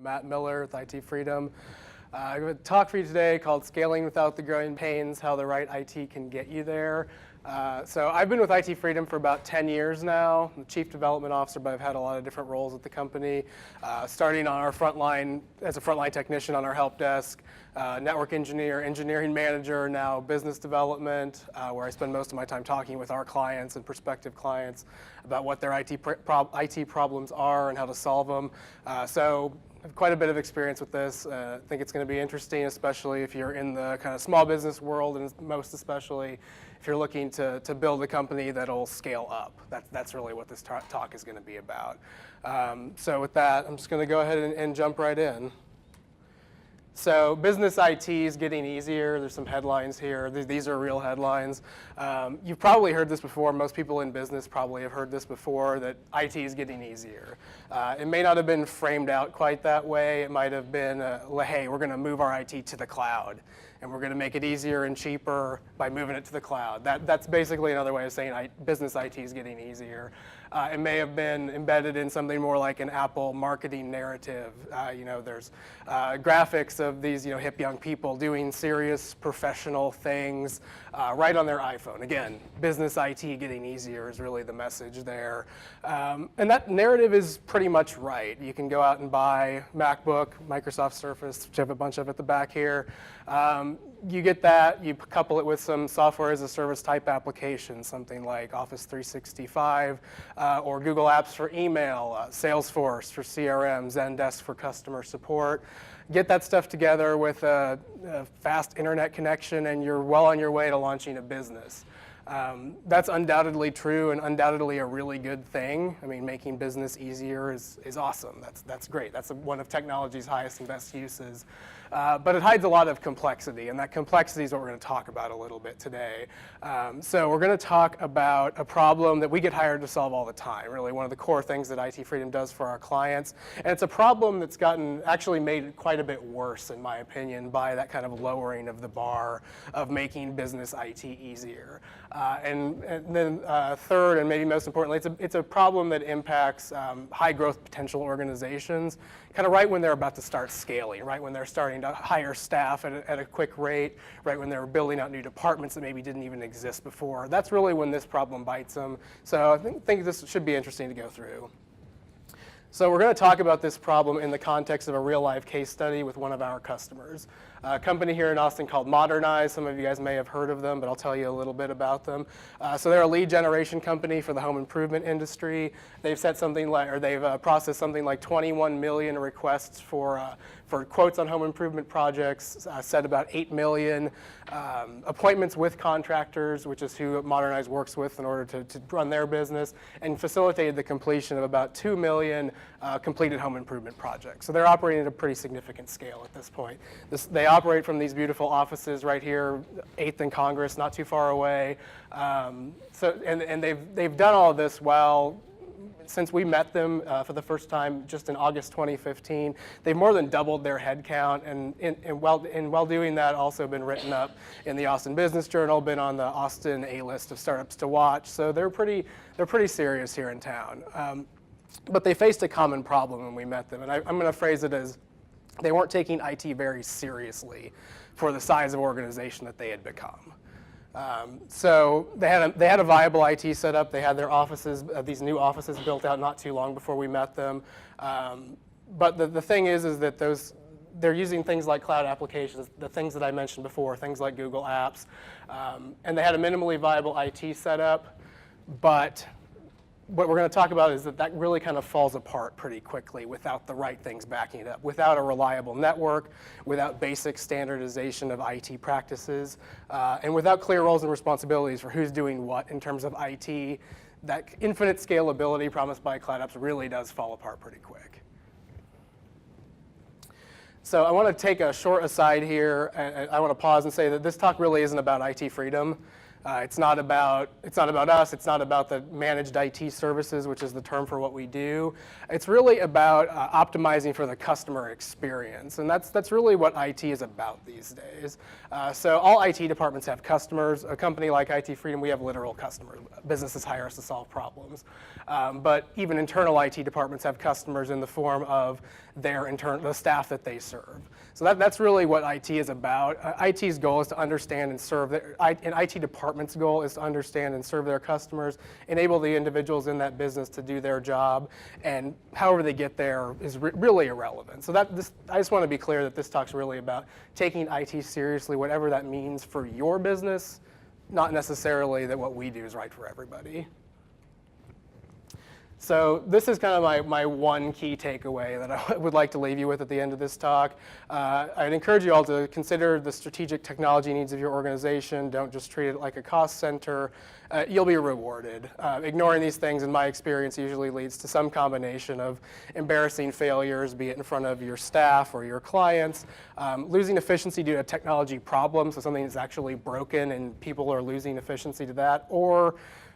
Matt Miller with IT Freedom. I have a talk for you today called Scaling Without the Growing Pains, How the Right IT Can Get You There. So I've been with IT Freedom for about 10 years now. I'm the Chief Development Officer, but I've had a lot of different roles at the company, starting on our front line as a frontline technician on our help desk, network engineer, engineering manager, now business development, where I spend most of my time talking with our clients and prospective clients about what their IT problems are and how to solve them. So I have quite a bit of experience with this. I think it's going to be interesting, especially if you're in the kind of small business world, and most especially if you're looking to build a company that'll scale up. That's really what this talk is going to be about. So with that, I'm just going to go ahead and jump right in. So business IT is getting easier. There's some headlines here. These are real headlines. You've probably heard this before. Most people in business probably have heard this before, that IT is getting easier. It may not have been framed out quite that way. It might have been, hey, we're going to move our IT to the cloud, and we're going to make it easier and cheaper by moving it to the cloud. That's basically another way of saying business IT is getting easier. It may have been embedded in something more like an Apple marketing narrative. There's graphics of these hip young people doing serious professional things right on their iPhone. Again, business IT getting easier is really the message there. And that narrative is pretty much right. You can go out and buy MacBook, Microsoft Surface, which I have a bunch of at the back here. You get that, you couple it with some software as a service type applications, something like Office 365 or Google Apps for email, Salesforce for CRM, Zendesk for customer support. Get that stuff together with a fast internet connection and you're well on your way to launching a business. That's undoubtedly true and undoubtedly a really good thing. I mean, making business easier is awesome. That's great. That's one of technology's highest and best uses. But it hides a lot of complexity, and that complexity is what we're going to talk about a little bit today. So we're going to talk about a problem that we get hired to solve all the time, really one of the core things that IT Freedom does for our clients. And it's a problem that's actually made quite a bit worse, in my opinion, by that kind of lowering of the bar of making business IT easier. And then third, and maybe most importantly, it's a problem that impacts high growth potential organizations, kind of right when they're about to start scaling, right when they're starting to hire staff at a quick rate, right when they're building out new departments that maybe didn't even exist before. That's really when this problem bites them. So I think this should be interesting to go through. So we're going to talk about this problem in the context of a real-life case study with one of our customers. A company here in Austin called Modernize. Some of you guys may have heard of them, but I'll tell you a little bit about them. So they're a lead generation company for the home improvement industry. They've processed something like 21 million requests for quotes on home improvement projects, set about 8 million appointments with contractors, which is who Modernize works with in order to run their business, and facilitated the completion of about 2 million completed home improvement projects. So they're operating at a pretty significant scale at this point. They operate from these beautiful offices right here, 8th and Congress, not too far away. And they've done all of this while, since we met them for the first time just in August 2015, they've more than doubled their headcount, and while doing that, also been written up in the Austin Business Journal, been on the Austin A-list of startups to watch. So they're pretty serious here in town. But they faced a common problem when we met them, and I'm going to phrase it as they weren't taking IT very seriously for the size of organization that they had become. So they had a viable IT setup. They had their offices, these new offices built out not too long before we met them. But the thing is that they're using things like cloud applications, the things that I mentioned before, things like Google Apps, and they had a minimally viable IT setup. But what we're going to talk about is that really kind of falls apart pretty quickly without the right things backing it up, without a reliable network, without basic standardization of IT practices, and without clear roles and responsibilities for who's doing what in terms of IT. That infinite scalability promised by cloud apps really does fall apart pretty quick. So I want to take a short aside here, and I want to pause and say that this talk really isn't about IT freedom. It's not about us. It's not about the managed IT services, which is the term for what we do. It's really about optimizing for the customer experience, and that's really what IT is about these days. So all IT departments have customers. A company like IT Freedom, we have literal customers. Businesses hire us to solve problems, but even internal IT departments have customers in the form of the staff that they serve. So that's really what IT is about. IT's goal is to understand and serve, an IT department's goal is to understand and serve their customers, enable the individuals in that business to do their job, and however they get there is really irrelevant. So I just want to be clear that this talk's really about taking IT seriously, whatever that means for your business, not necessarily that what we do is right for everybody. So this is kind of my one key takeaway that I would like to leave you with at the end of this talk. I'd encourage you all to consider the strategic technology needs of your organization. Don't just treat it like a cost center. You'll be rewarded. Ignoring these things, in my experience, usually leads to some combination of embarrassing failures, be it in front of your staff or your clients, losing efficiency due to technology problems, so something that's actually broken and people are losing efficiency to that, or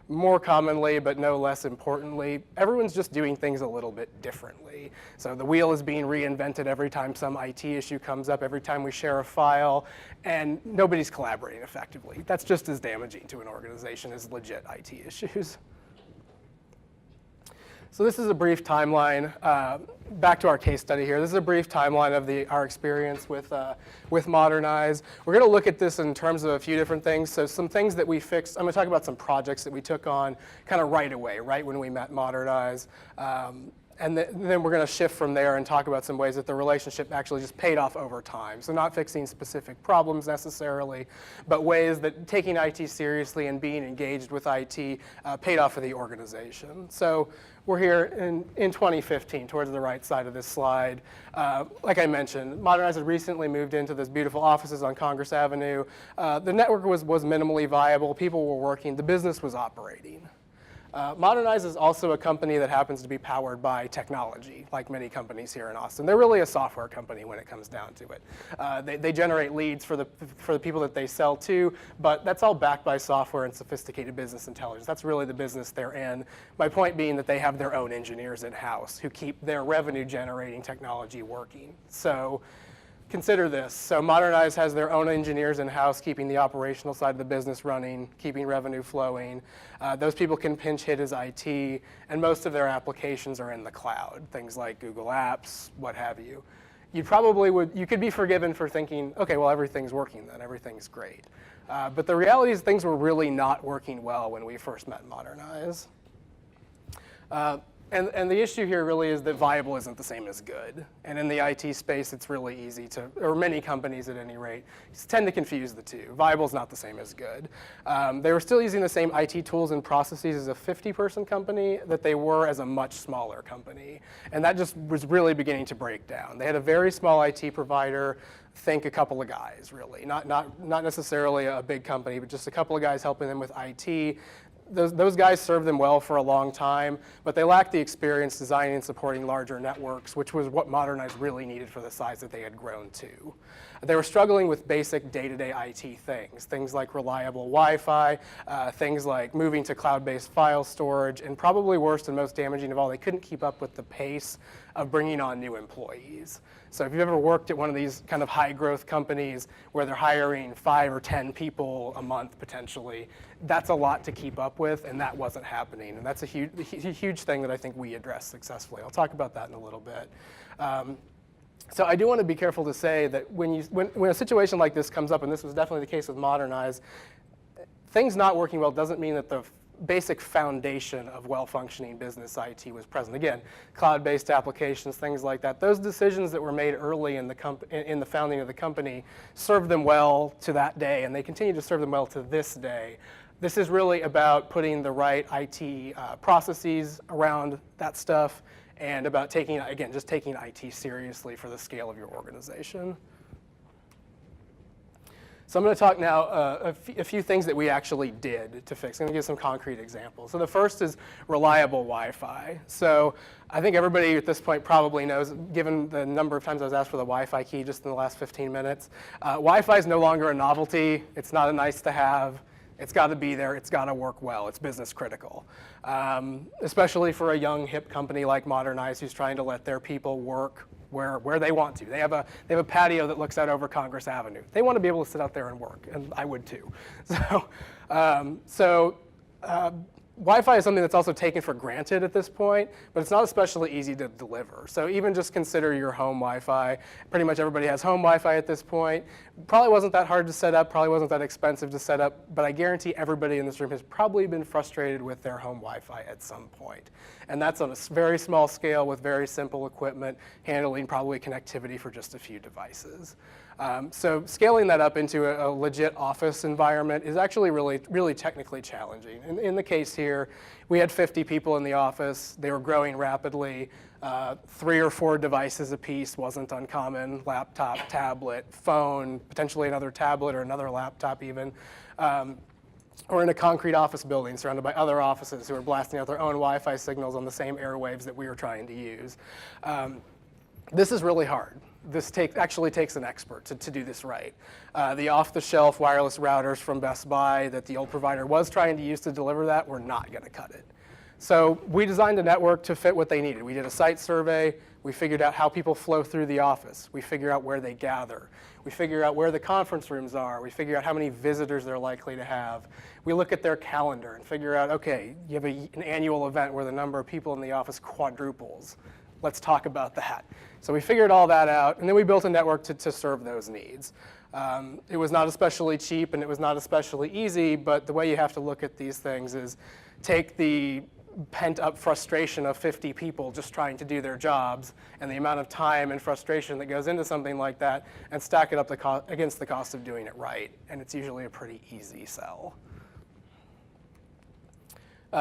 more commonly, but no less importantly, everyone's just doing things a little bit differently. So the wheel is being reinvented every time some IT issue comes up, every time we share a file, and nobody's collaborating effectively. That's just as damaging to an organization as legit IT issues. So this is a brief timeline. Back to our case study here. This is a brief timeline of our experience with Modernize. We're going to look at this in terms of a few different things. So some things that we fixed. I'm going to talk about some projects that we took on kind of right away, right when we met Modernize. And then we're going to shift from there and talk about some ways that the relationship actually just paid off over time. So not fixing specific problems necessarily, but ways that taking IT seriously and being engaged with IT paid off for the organization. So we're here in 2015, towards the right side of this slide. Like I mentioned, Modernize had recently moved into those beautiful offices on Congress Avenue. The network was minimally viable. People were working. The business was operating. Modernize is also a company that happens to be powered by technology, like many companies here in Austin. They're really a software company when it comes down to it. They generate leads for the people that they sell to, but that's all backed by software and sophisticated business intelligence. That's really the business they're in. My point being that they have their own engineers in-house who keep their revenue-generating technology working. So consider this. So Modernize has their own engineers in-house keeping the operational side of the business running, keeping revenue flowing. Those people can pinch hit as IT, and most of their applications are in the cloud, things like Google Apps, what have you. You could be forgiven for thinking, okay, well, everything's working then, everything's great. But the reality is things were really not working well when we first met Modernize. And the issue here really is that viable isn't the same as good. And in the IT space, it's really easy to, or many companies at any rate, tend to confuse the two. Viable is not the same as good. They were still using the same IT tools and processes as a 50-person company that they were as a much smaller company. And that just was really beginning to break down. They had a very small IT provider, think a couple of guys, really. Not necessarily a big company, but just a couple of guys helping them with IT. Those guys served them well for a long time, but they lacked the experience designing and supporting larger networks, which was what Modernize really needed for the size that they had grown to. They were struggling with basic day-to-day IT things like reliable Wi-Fi, things like moving to cloud-based file storage, and probably worst and most damaging of all, they couldn't keep up with the pace of bringing on new employees. So if you've ever worked at one of these kind of high-growth companies where they're hiring 5 or 10 people a month potentially, that's a lot to keep up with, and that wasn't happening. And that's a huge thing that I think we addressed successfully. I'll talk about that in a little bit. So I do want to be careful to say that when a situation like this comes up, and this was definitely the case with Modernize, things not working well doesn't mean that the basic foundation of well-functioning business IT was present. Again, cloud-based applications, things like that. Those decisions that were made early in the founding of the company served them well to that day, and they continue to serve them well to this day. This is really about putting the right IT processes around that stuff and about taking IT seriously for the scale of your organization. So I'm going to talk now a few things that we actually did to fix. I'm going to give some concrete examples. So the first is reliable Wi-Fi. So I think everybody at this point probably knows, given the number of times I was asked for the Wi-Fi key just in the last 15 minutes, Wi-Fi is no longer a novelty. It's not a nice to have. It's got to be there. It's got to work well. It's business critical, especially for a young, hip company like Modernize, who's trying to let their people work where they want to. They have a patio that looks out over Congress Avenue. They want to be able to sit out there and work, and I would too. Wi-Fi is something that's also taken for granted at this point, but it's not especially easy to deliver. So even just consider your home Wi-Fi. Pretty much everybody has home Wi-Fi at this point. Probably wasn't that hard to set up, probably wasn't that expensive to set up, but I guarantee everybody in this room has probably been frustrated with their home Wi-Fi at some point. And that's on a very small scale with very simple equipment, handling probably connectivity for just a few devices. So scaling that up into a legit office environment is actually really technically challenging. In the case here, we had 50 people in the office. They were growing rapidly. 3 or 4 devices apiece wasn't uncommon: laptop, tablet, phone, potentially another tablet or another laptop even. Or in a concrete office building surrounded by other offices who are blasting out their own Wi-Fi signals on the same airwaves that we were trying to use. This is really hard. This actually takes an expert to do this right. The off-the-shelf wireless routers from Best Buy that the old provider was trying to use to deliver that were not going to cut it. So we designed a network to fit what they needed. We did a site survey. We figured out how people flow through the office. We figure out where they gather. We figure out where the conference rooms are. We figure out how many visitors they're likely to have. We look at their calendar and figure out, okay, you have an annual event where the number of people in the office quadruples. Let's talk about that. So we figured all that out, and then we built a network to serve those needs. It was not especially cheap, and it was not especially easy, but the way you have to look at these things is take the pent-up frustration of 50 people just trying to do their jobs and the amount of time and frustration that goes into something like that and stack it up against the cost of doing it right, and it's usually a pretty easy sell.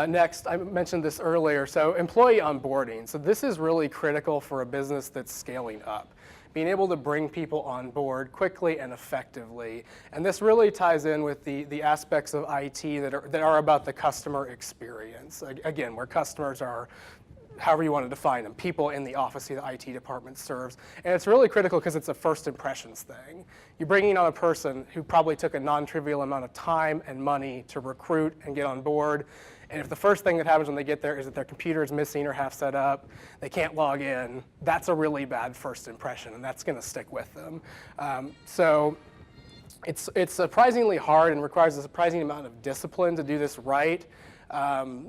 Next, I mentioned this earlier, so employee onboarding. So this is really critical for a business that's scaling up. Being able to bring people on board quickly and effectively. And this really ties in with the aspects of IT that are about the customer experience. Again, where customers are, however you want to define them, people in the office the IT department serves. And it's really critical because it's a first impressions thing. You're bringing on a person who probably took a non-trivial amount of time and money to recruit and get on board. And if the first thing that happens when they get there is that their computer is missing or half set up, they can't log in, that's a really bad first impression, and that's going to stick with them. So it's surprisingly hard and requires a surprising amount of discipline to do this right,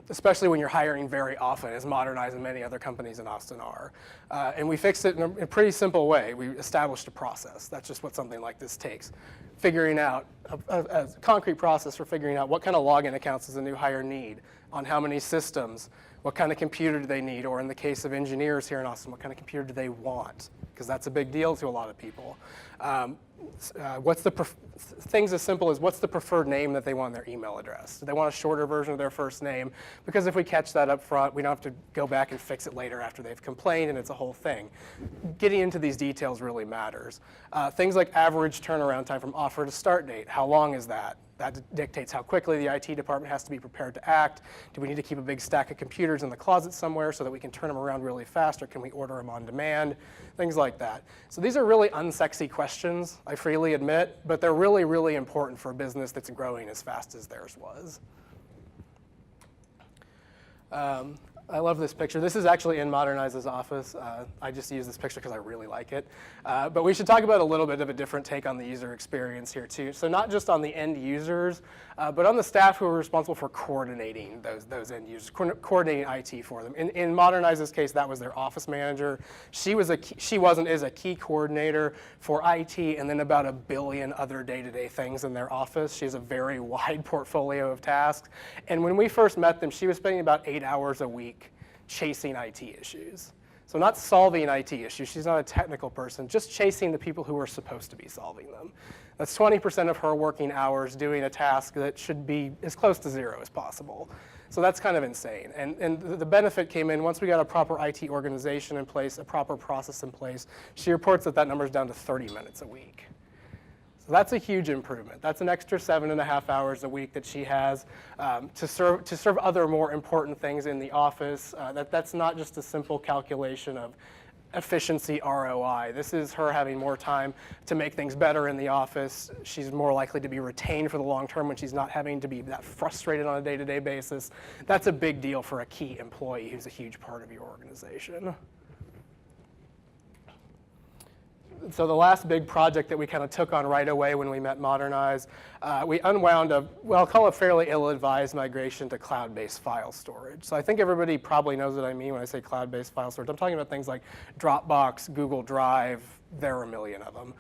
especially when you're hiring very often, as Modernize and many other companies in Austin are. And we fixed it in a pretty simple way. We established a process. That's just what something like this takes. Figuring out a concrete process for figuring out what kind of login accounts does a new hire need, on how many systems, what kind of computer do they need, or in the case of engineers here in Austin, what kind of computer do they want? Because that's a big deal to a lot of people. Things as simple as what's the preferred name that they want in their email address? Do they want a shorter version of their first name? Because if we catch that up front, we don't have to go back and fix it later after they've complained and it's a whole thing. Getting into these details really matters. Things like average turnaround time from offer to start date. How long is that? That dictates how quickly the IT department has to be prepared to act. Do we need to keep a big stack of computers in the closet somewhere so that we can turn them around really fast, or can we order them on demand? Things like that. So these are really unsexy questions, I freely admit, but they're really, really important for a business that's growing as fast as theirs was. I love this picture. This is actually in Modernize's office. I just use this picture because I really like it. But we should talk about a little bit of a different take on the user experience here too. So not just on the end users, but on the staff who are responsible for coordinating those end users, coordinating IT for them. In Modernize's case, that was their office manager. She is a key coordinator for IT and then about 1 billion other day-to-day things in their office. She has a very wide portfolio of tasks. And when we first met them, she was spending about 8 hours a week chasing IT issues. So not solving IT issues, she's not a technical person, just chasing the people who are supposed to be solving them. That's 20% of her working hours doing a task that should be as close to 0 as possible. So that's kind of insane. And the benefit came in once we got a proper IT organization in place, a proper process in place. She reports that number is down to 30 minutes a week. So that's a huge improvement. That's an extra 7.5 hours a week that she has to serve other more important things in the office. That's not just a simple calculation of efficiency ROI. This is her having more time to make things better in the office. She's more likely to be retained for the long term when she's not having to be that frustrated on a day-to-day basis. That's a big deal for a key employee who's a huge part of your organization. So the last big project that we kind of took on right away when we met Modernize, we unwound I'll call it fairly ill-advised migration to cloud-based file storage. So I think everybody probably knows what I mean when I say cloud-based file storage. I'm talking about things like Dropbox, Google Drive, there are a million of them.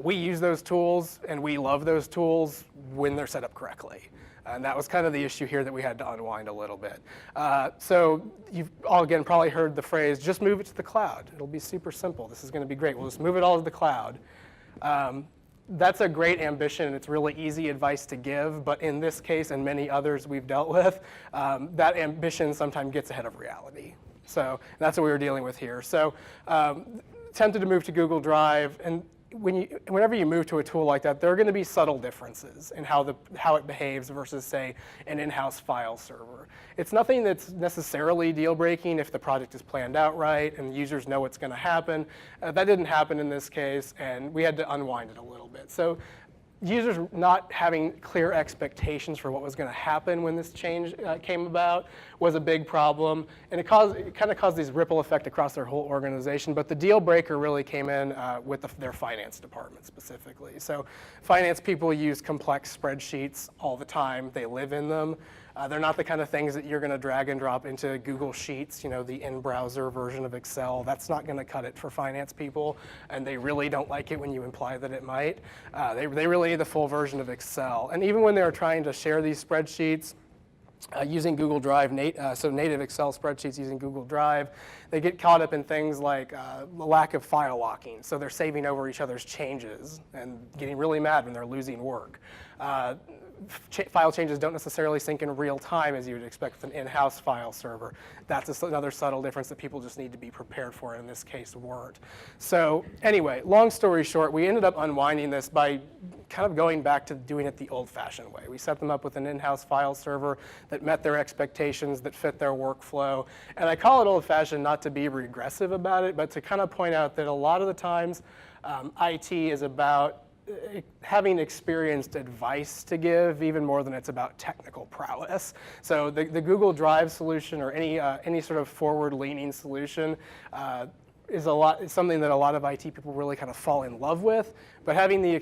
We use those tools and we love those tools when they're set up correctly. And that was kind of the issue here that we had to unwind a little bit. So you've all, again, probably heard the phrase, just move it to the cloud. It'll be super simple. This is going to be great. We'll just move it all to the cloud. That's a great ambition, and it's really easy advice to give. But in this case and many others we've dealt with, that ambition sometimes gets ahead of reality. So that's what we were dealing with here. So attempted to move to Google Drive. And whenever you move to a tool like that, there are going to be subtle differences in how it behaves versus, say, an in-house file server. It's nothing that's necessarily deal-breaking if the project is planned out right and users know what's going to happen. That didn't happen in this case, and we had to unwind it a little bit. So users not having clear expectations for what was going to happen when this change came about was a big problem, and it kind of caused these ripple effect across their whole organization. But the deal breaker really came in with their finance department specifically. So finance people use complex spreadsheets all the time. They live in them. They're not the kind of things that you're going to drag and drop into Google Sheets, the in-browser version of Excel. That's not going to cut it for finance people, and they really don't like it when you imply that it might. They really need the full version of Excel. And even when they were trying to share these spreadsheets using Google Drive, so native Excel spreadsheets using Google Drive, they get caught up in things like the lack of file locking. So they're saving over each other's changes and getting really mad when they're losing work. File changes don't necessarily sync in real time as you would expect with an in-house file server. That's another subtle difference that people just need to be prepared for, and in this case weren't. So anyway, long story short, we ended up unwinding this by kind of going back to doing it the old-fashioned way. We set them up with an in-house file server that met their expectations, that fit their workflow. And I call it old-fashioned not to be regressive about it, but to kind of point out that a lot of the times IT is about having experienced advice to give even more than it's about technical prowess. So the Google Drive solution or any sort of forward-leaning solution is something that a lot of IT people really kind of fall in love with. But having the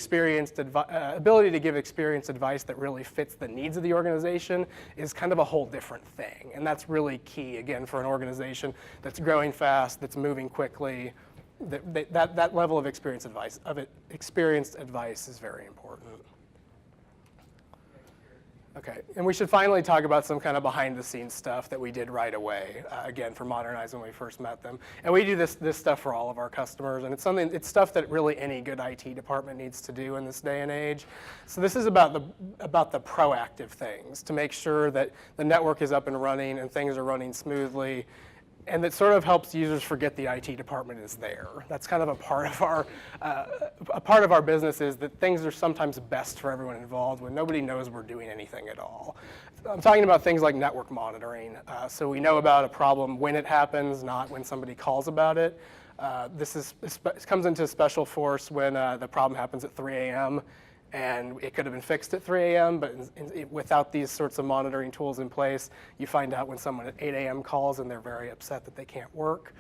ability to give experienced advice that really fits the needs of the organization is kind of a whole different thing. And that's really key, again, for an organization that's growing fast, that's moving quickly. That level of experienced advice is very important. Okay, and we should finally talk about some kind of behind-the-scenes stuff that we did right away. Again, for Modernize when we first met them, and we do this stuff for all of our customers, and it's stuff that really any good IT department needs to do in this day and age. So this is about the proactive things to make sure that the network is up and running and things are running smoothly. And that sort of helps users forget the IT department is there. That's kind of a part of our business is that things are sometimes best for everyone involved when nobody knows we're doing anything at all. I'm talking about things like network monitoring. So we know about a problem when it happens, not when somebody calls about it. This comes into special force when the problem happens at 3 a.m. And it could have been fixed at 3 a.m., but without these sorts of monitoring tools in place, you find out when someone at 8 a.m. calls and they're very upset that they can't work.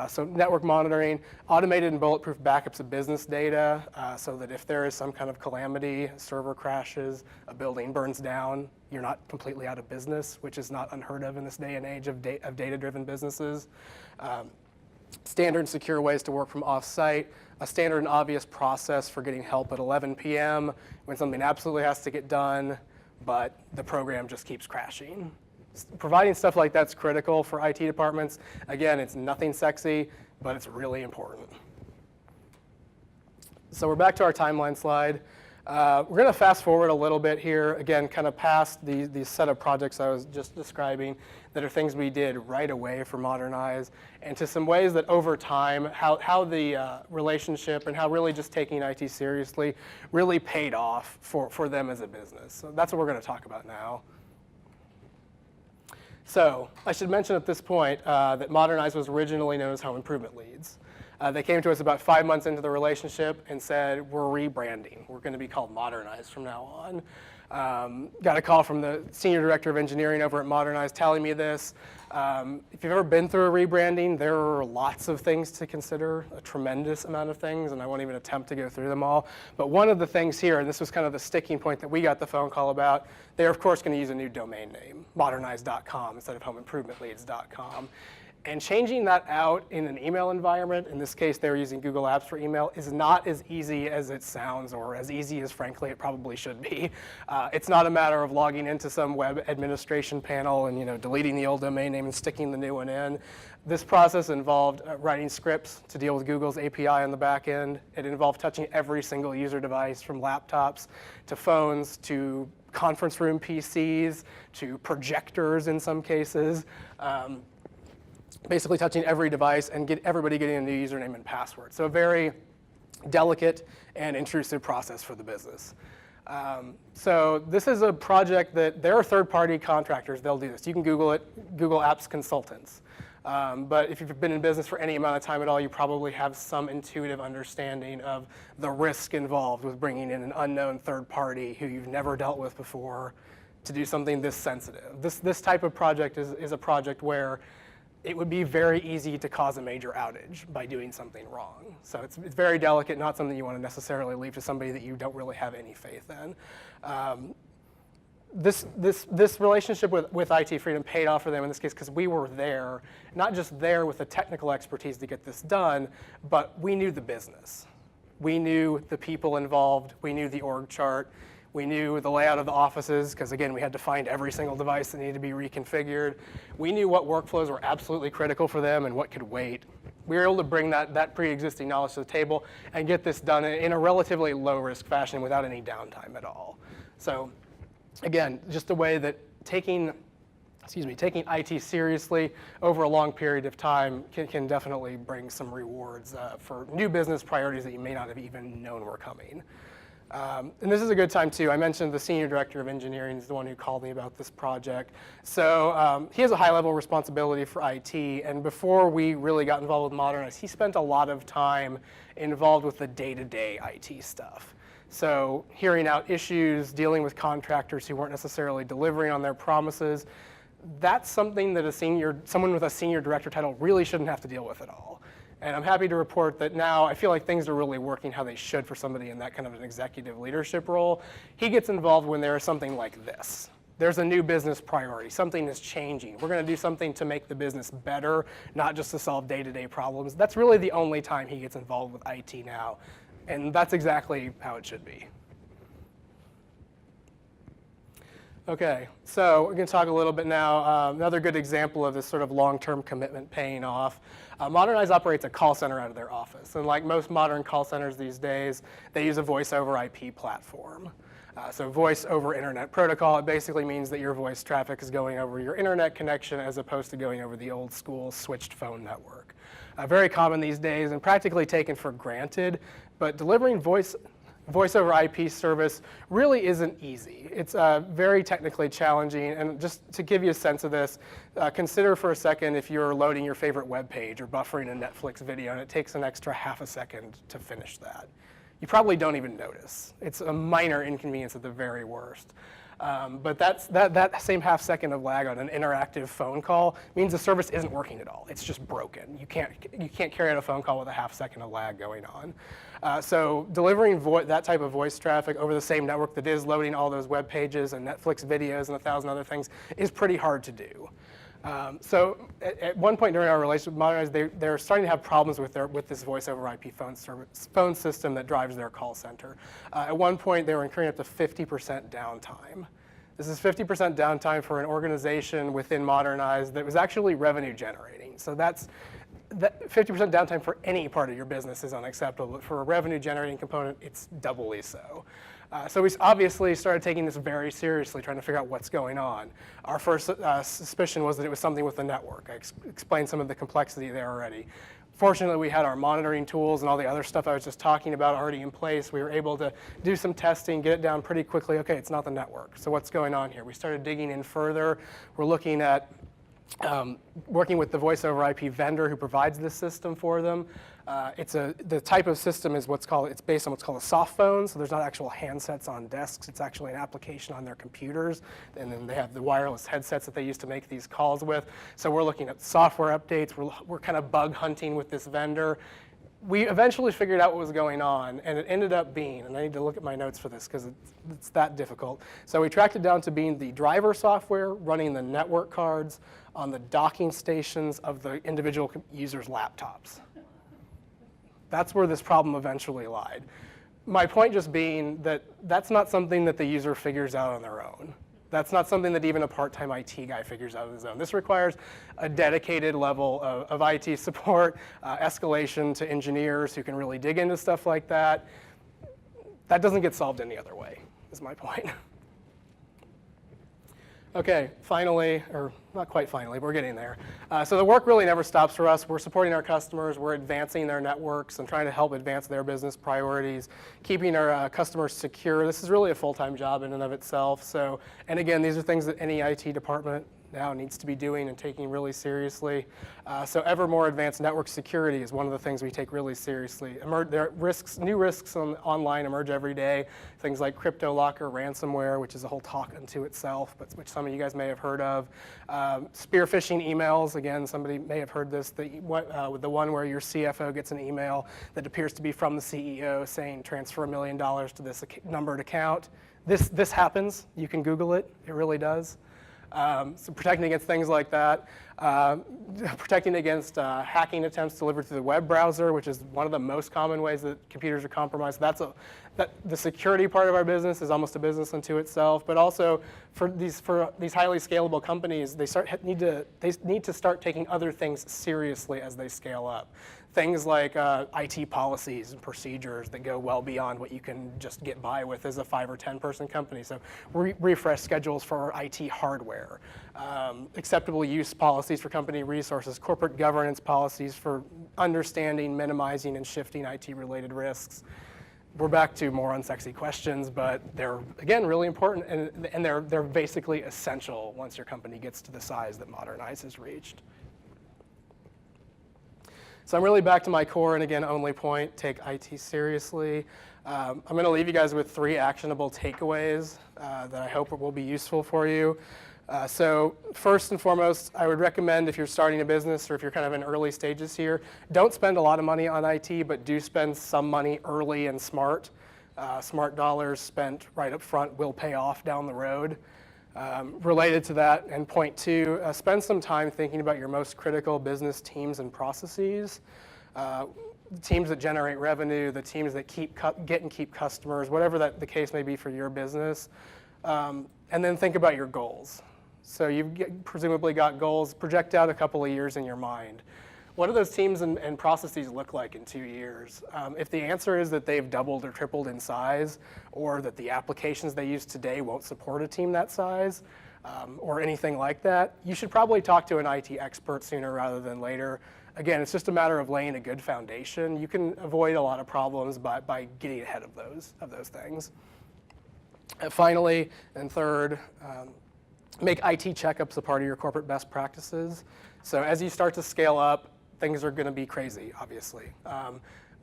So network monitoring, automated and bulletproof backups of business data, so that if there is some kind of calamity, a server crashes, a building burns down, you're not completely out of business, which is not unheard of in this day and age of data-driven businesses. Standard and secure ways to work from off-site, a standard and obvious process for getting help at 11 p.m. when something absolutely has to get done, but the program just keeps crashing. Providing stuff like that's critical for IT departments. Again, it's nothing sexy, but it's really important. So we're back to our timeline slide. We're going to fast forward a little bit here, again, kind of past these set of projects I was just describing that are things we did right away for Modernize, and to some ways that over time, how the relationship and how really just taking IT seriously really paid off for them as a business. So that's what we're going to talk about now. So I should mention at this point that Modernize was originally known as Home Improvement Leads. They came to us about 5 months into the relationship and said, we're rebranding. We're going to be called Modernize from now on. Got a call from the senior director of engineering over at Modernize telling me this. If you've ever been through a rebranding, there are lots of things to consider, a tremendous amount of things, and I won't even attempt to go through them all. But one of the things here, and this was kind of the sticking point that we got the phone call about, they're of course going to use a new domain name, modernize.com instead of homeimprovementleads.com. And changing that out in an email environment, in this case they were using Google Apps for email, is not as easy as it sounds, or as easy as frankly it probably should be. It's not a matter of logging into some web administration panel and deleting the old domain name and sticking the new one in. This process involved writing scripts to deal with Google's API on the back end. It involved touching every single user device, from laptops to phones to conference room PCs to projectors in some cases. Basically touching every device and everybody getting a new username and password. So a very delicate and intrusive process for the business. So this is a project that there are third-party contractors, they'll do this. You can Google it, Google Apps Consultants. But if you've been in business for any amount of time at all, you probably have some intuitive understanding of the risk involved with bringing in an unknown third party who you've never dealt with before to do something this sensitive. This type of project is a project where it would be very easy to cause a major outage by doing something wrong. So it's very delicate, not something you want to necessarily leave to somebody that you don't really have any faith in. This relationship with IT Freedom paid off for them in this case because we were there, not just there with the technical expertise to get this done, but we knew the business. We knew the people involved. We knew the org chart. We knew the layout of the offices because, again, we had to find every single device that needed to be reconfigured. We knew what workflows were absolutely critical for them and what could wait. We were able to bring that pre-existing knowledge to the table and get this done in a relatively low-risk fashion without any downtime at all. So, again, just a way that taking IT seriously over a long period of time can definitely bring some rewards for new business priorities that you may not have even known were coming. And this is a good time too. I mentioned the senior director of engineering is the one who called me about this project. So he has a high level responsibility for IT, and before we really got involved with Modernize, he spent a lot of time involved with the day-to-day IT stuff. So hearing out issues, dealing with contractors who weren't necessarily delivering on their promises, that's something that someone with a senior director title really shouldn't have to deal with at all. And I'm happy to report that now I feel like things are really working how they should for somebody in that kind of an executive leadership role. He gets involved when there is something like this. There's a new business priority. Something is changing. We're going to do something to make the business better, not just to solve day-to-day problems. That's really the only time he gets involved with IT now. And that's exactly how it should be. Okay, so we're going to talk a little bit now. Another good example of this sort of long-term commitment paying off. Modernize operates a call center out of their office. And like most modern call centers these days, they use a voice over IP platform. So voice over internet protocol, it basically means that your voice traffic is going over your internet connection as opposed to going over the old school switched phone network. Very common these days and practically taken for granted, but delivering voice over IP service really isn't easy. It's very technically challenging, and just to give you a sense of this, consider for a second if you're loading your favorite web page or buffering a Netflix video and it takes an extra half a second to finish that. You probably don't even notice. It's a minor inconvenience at the very worst. But that same half second of lag on an interactive phone call means the service isn't working at all. It's just broken. You can't carry out a phone call with a half second of lag going on. So delivering that type of voice traffic over the same network that is loading all those web pages and Netflix videos and 1,000 other things is pretty hard to do. So at one point during our relationship with Modernize, they're starting to have problems with this voice over IP phone system that drives their call center. At one point, they were incurring up to 50% downtime. This is 50% downtime for an organization within Modernize that was actually revenue generating. So that 50% downtime for any part of your business is unacceptable, but for a revenue generating component, it's doubly so. So we obviously started taking this very seriously, trying to figure out what's going on. Our first suspicion was that it was something with the network. I explained some of the complexity there already. Fortunately, we had our monitoring tools and all the other stuff I was just talking about already in place. We were able to do some testing, get it down pretty quickly. Okay, it's not the network. So what's going on here? We started digging in further. We're looking at working with the voice over IP vendor who provides this system for them. The type of system is it's based on what's called a soft phone, so there's not actual handsets on desks, it's actually an application on their computers, and then they have the wireless headsets that they use to make these calls with. So we're looking at software updates, we're kind of bug hunting with this vendor. We eventually figured out what was going on, and it ended up being, and I need to look at my notes for this because it's that difficult. So we tracked it down to being the driver software running the network cards on the docking stations of the individual users' laptops. That's where this problem eventually lied. My point just being that that's not something that the user figures out on their own. That's not something that even a part-time IT guy figures out on his own. This requires a dedicated level of IT support, escalation to engineers who can really dig into stuff like that. That doesn't get solved any other way, is my point. Okay, finally, or not quite finally, but we're getting there. So the work really never stops for us. We're supporting our customers, we're advancing their networks and trying to help advance their business priorities, keeping our customers secure. This is really a full-time job in and of itself. So, and again, these are things that any IT department now needs to be doing and taking really seriously. So ever more advanced network security is one of the things we take really seriously. There are risks, new risks online emerge every day. Things like CryptoLocker, ransomware, which is a whole talk unto itself, but which some of you guys may have heard of. Spear phishing emails, again, somebody may have heard this, the one where your CFO gets an email that appears to be from the CEO saying transfer $1 million to this numbered account. This happens, you can Google it, it really does. So protecting against things like that, protecting against hacking attempts delivered through the web browser, which is one of the most common ways that computers are compromised. The security part of our business is almost a business unto itself, but also for these highly scalable companies, they need to start taking other things seriously as they scale up. Things like IT policies and procedures that go well beyond what you can just get by with as a 5 or 10 person company. So refresh schedules for our IT hardware, acceptable use policies for company resources, corporate governance policies for understanding, minimizing, and shifting IT related risks. We're back to more unsexy questions, but they're, again, really important, and they're basically essential once your company gets to the size that Modernize has reached. So I'm really back to my core, and again, only point, take IT seriously. I'm going to leave you guys with 3 actionable takeaways that I hope will be useful for you. So first and foremost, I would recommend if you're starting a business or if you're kind of in early stages here, don't spend a lot of money on IT, but do spend some money early and smart. Smart dollars spent right up front will pay off down the road. Related to that, and point 2, spend some time thinking about your most critical business teams and processes. Teams that generate revenue, the teams that get and keep customers, whatever the case may be for your business. And then think about your goals. So you've presumably got goals, project out a couple of years in your mind. What do those teams and processes look like in 2 years? If the answer is that they've doubled or tripled in size, or that the applications they use today won't support a team that size, or anything like that, you should probably talk to an IT expert sooner rather than later. Again, it's just a matter of laying a good foundation. You can avoid a lot of problems by getting ahead of those things. And finally, and third, make IT checkups a part of your corporate best practices. So as you start to scale up, things are going to be crazy, obviously.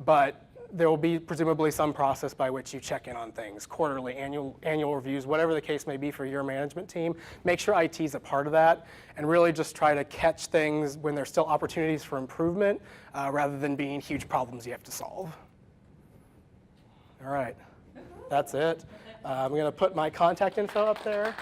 But there will be presumably some process by which you check in on things, quarterly, annual reviews, whatever the case may be for your management team. Make sure IT is a part of that, and really just try to catch things when there's still opportunities for improvement, rather than being huge problems you have to solve. All right, that's it. I'm going to put my contact info up there.